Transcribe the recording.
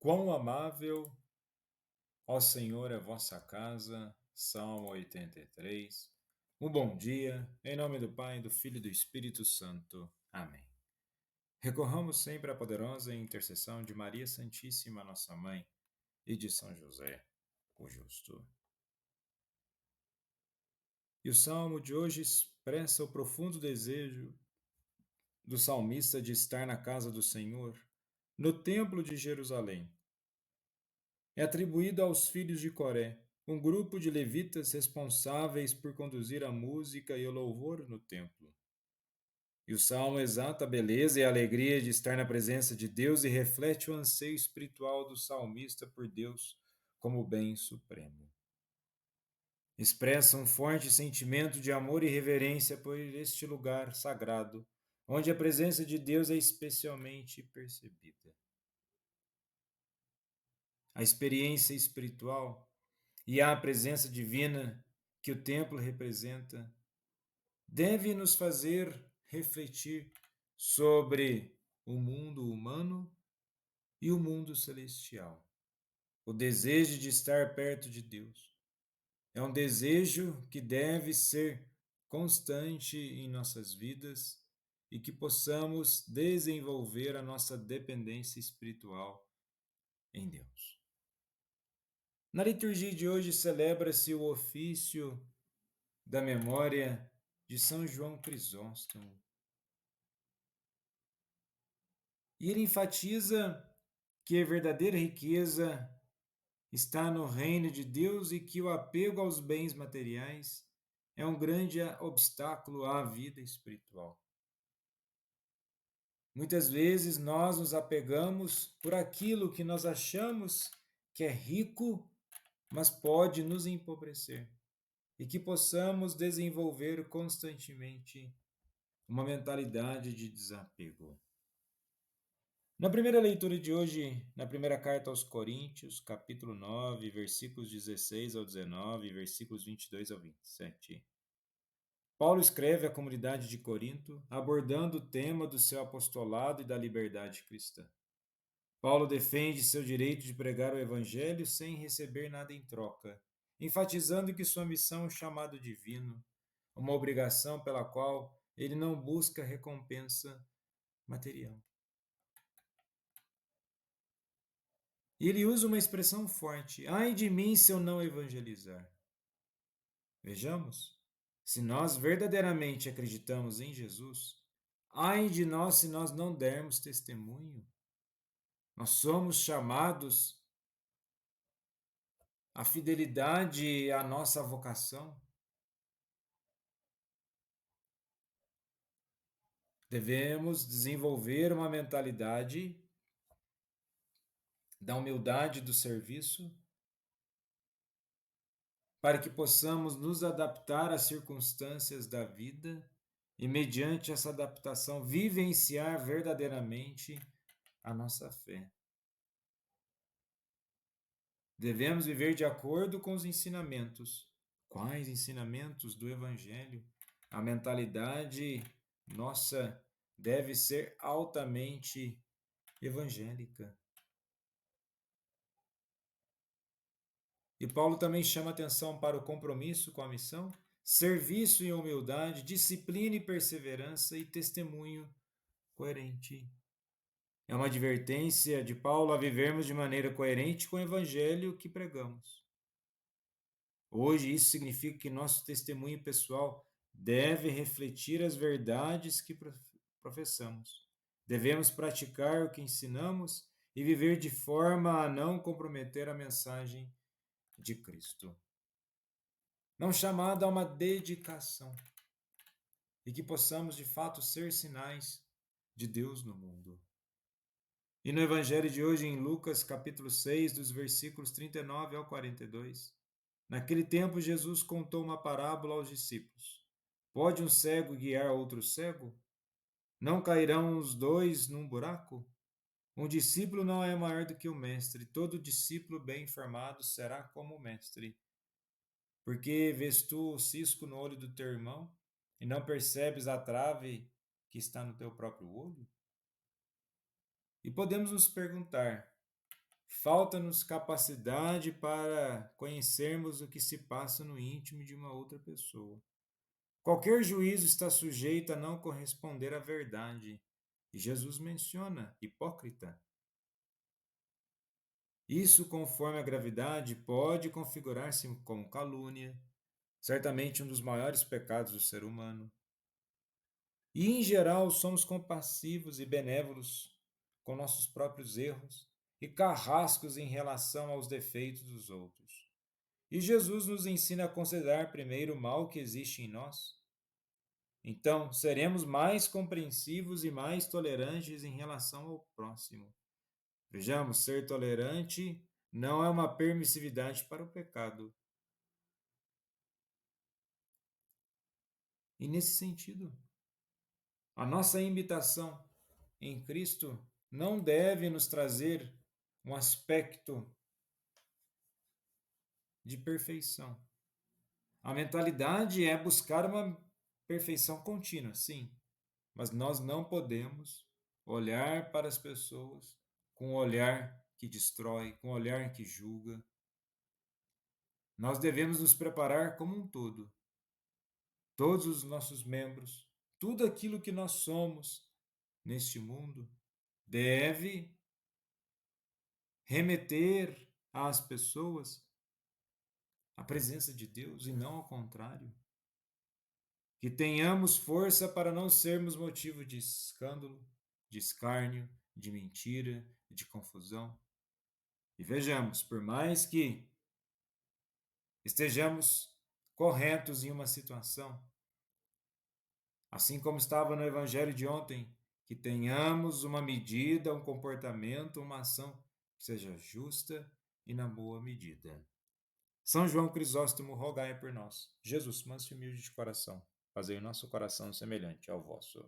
Quão amável, ó Senhor, é vossa casa. Salmo 83. Um bom dia, em nome do Pai, do Filho e do Espírito Santo. Amém. Recorramos sempre à poderosa intercessão de Maria Santíssima, nossa Mãe, e de São José, o Justo. E o salmo de hoje expressa o profundo desejo do salmista de estar na casa do Senhor, no Templo de Jerusalém. É atribuído aos filhos de Coré, um grupo de levitas responsáveis por conduzir a música e o louvor no templo. E o salmo exalta a beleza e a alegria de estar na presença de Deus e reflete o anseio espiritual do salmista por Deus como bem supremo. Expressa um forte sentimento de amor e reverência por este lugar sagrado, onde a presença de Deus é especialmente percebida. A experiência espiritual e a presença divina que o templo representa deve nos fazer refletir sobre o mundo humano e o mundo celestial. O desejo de estar perto de Deus é um desejo que deve ser constante em nossas vidas e que possamos desenvolver a nossa dependência espiritual em Deus. Na liturgia de hoje celebra-se o ofício da memória de São João Crisóstomo. E ele enfatiza que a verdadeira riqueza está no reino de Deus e que o apego aos bens materiais é um grande obstáculo à vida espiritual. Muitas vezes nós nos apegamos por aquilo que nós achamos que é rico, mas pode nos empobrecer, e que possamos desenvolver constantemente uma mentalidade de desapego. Na primeira leitura de hoje, na primeira carta aos Coríntios, capítulo 9, versículos 16 ao 19, versículos 22 ao 27. Paulo escreve à comunidade de Corinto, abordando o tema do seu apostolado e da liberdade cristã. Paulo defende seu direito de pregar o evangelho sem receber nada em troca, enfatizando que sua missão é um chamado divino, uma obrigação pela qual ele não busca recompensa material. E ele usa uma expressão forte: ai de mim se eu não evangelizar. Vejamos, se nós verdadeiramente acreditamos em Jesus, ai de nós se nós não dermos testemunho. Nós somos chamados à fidelidade à nossa vocação. Devemos desenvolver uma mentalidade da humildade do serviço para que possamos nos adaptar às circunstâncias da vida e, mediante essa adaptação, vivenciar verdadeiramente a nossa fé. Devemos viver de acordo com os ensinamentos. Quais ensinamentos do Evangelho? A mentalidade nossa deve ser altamente evangélica. E Paulo também chama atenção para o compromisso com a missão, serviço e humildade, disciplina e perseverança e testemunho coerente. É uma advertência de Paulo a vivermos de maneira coerente com o evangelho que pregamos. Hoje, isso significa que nosso testemunho pessoal deve refletir as verdades que professamos. Devemos praticar o que ensinamos e viver de forma a não comprometer a mensagem de Cristo. Não chamada a uma dedicação e que possamos de fato ser sinais de Deus no mundo. E no evangelho de hoje, em Lucas capítulo 6, dos versículos 39 ao 42, naquele tempo Jesus contou uma parábola aos discípulos. Pode um cego guiar outro cego? Não cairão os dois num buraco? Um discípulo não é maior do que o mestre. Todo discípulo bem informado será como o mestre. Porque vês tu o cisco no olho do teu irmão e não percebes a trave que está no teu próprio olho? E podemos nos perguntar: falta-nos capacidade para conhecermos o que se passa no íntimo de uma outra pessoa. Qualquer juízo está sujeito a não corresponder à verdade. E Jesus menciona hipócrita. Isso, conforme a gravidade, pode configurar-se como calúnia, certamente um dos maiores pecados do ser humano. E, em geral, somos compassivos e benévolos com nossos próprios erros e carrascos em relação aos defeitos dos outros. E Jesus nos ensina a considerar primeiro o mal que existe em nós. Então, seremos mais compreensivos e mais tolerantes em relação ao próximo. Vejamos, ser tolerante não é uma permissividade para o pecado. E nesse sentido, a nossa imitação em Cristo não deve nos trazer um aspecto de perfeição. A mentalidade é buscar uma perfeição contínua, sim, mas nós não podemos olhar para as pessoas com um olhar que destrói, com um olhar que julga. Nós devemos nos preparar como um todo, todos os nossos membros, tudo aquilo que nós somos neste mundo deve remeter às pessoas a presença de Deus e não ao contrário. Que tenhamos força para não sermos motivo de escândalo, de escárnio, de mentira, de confusão. E vejamos, por mais que estejamos corretos em uma situação, assim como estava no evangelho de ontem, que tenhamos uma medida, um comportamento, uma ação que seja justa e na boa medida. São João Crisóstomo, rogai por nós. Jesus, manso e humilde de coração, fazei o nosso coração semelhante ao vosso.